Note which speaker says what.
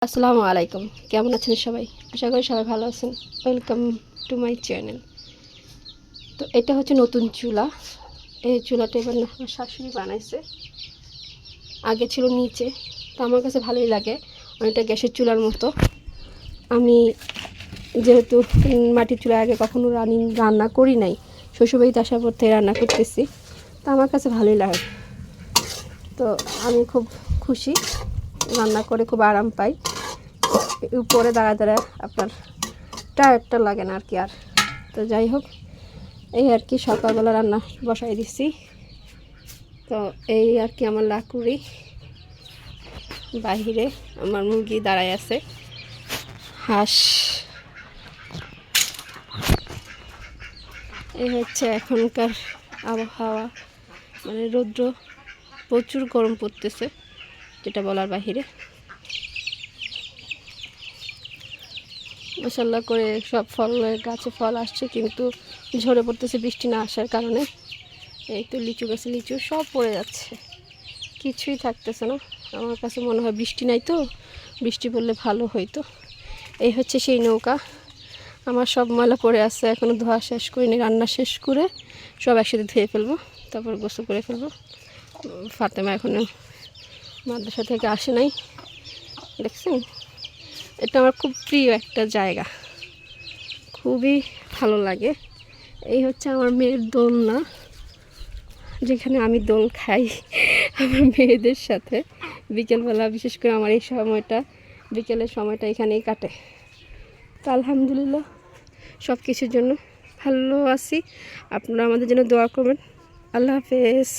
Speaker 1: আসসালামু আলাইকুম, কেমন আছেন সবাই? আশা করি সবাই ভালো আছেন। Welcome to my channel. তো এটা হচ্ছে নতুন চুলা। এই চুলাটা এবার আমার শাশুড়ি বানাইছে, আগে ছিল নিচে। তো আমার কাছে ভালোই লাগে, অনেকটা গ্যাসের চুলার মতো। আমি যেহেতু মাটির চুলা আগে কখনো রান্না করি নাই, শ্বশুরবাড়িতে আসার পর থেকে রান্না করতেছি, তো আমার কাছে ভালোই লাগে। তো আমি খুব খুশি, রান্না করে খুব আরাম পাই। উপরে দাঁড়া দাঁড়া আপনার টায়ারটা লাগে না আর কি। আর তো যাই হোক, এই আর কি সকালবেলা রান্না বসাই দিচ্ছি। তো এই আর কি আমার লাকুড়ি, বাহিরে আমার মুরগি দাঁড়ায় আছে, হাঁস। এই হচ্ছে এখনকার আবহাওয়া, মানে রৌদ্র প্রচুর গরম পড়তেছে, যেটা বলার বাহিরে। মাশাআল্লাহ করে সব ফলের গাছে ফল আসছে, কিন্তু ঝরে পড়তেছে বৃষ্টি না আসার কারণে। এই তো লিচু গাছে লিচু সব পড়ে যাচ্ছে, কিছুই থাকতেছে না। আমার কাছে মনে হয় বৃষ্টি নাই, তো বৃষ্টি পড়লে ভালো হইতো। এই হচ্ছে সেই নৌকা, আমার সব ময়লা পড়ে আছে, এখনও ধোয়া শেষ করিনি। রান্না শেষ করে সব একসাথে ধুয়ে ফেলবো, তারপর গোসল করে ফেলবো। ফাতেমা এখনও মাদ্রাসা থেকে আসে নাই, দেখছেন। এটা আমার খুব প্রিয় একটা জায়গা, খুবই ভালো লাগে। এই হচ্ছে আমার মেয়ের দোলনা, যেখানে আমি দোল খাই আমার মেয়েদের সাথে। বিকেলবেলা বিশেষ করে আমার এই সময়টা, বিকেলের সময়টা এখানেই কাটে। তো আলহামদুলিল্লাহ সব কিছুর জন্য ভালো আছি। আপনারা আমাদের জন্য দোয়া করবেন। আল্লাহ হাফেজ।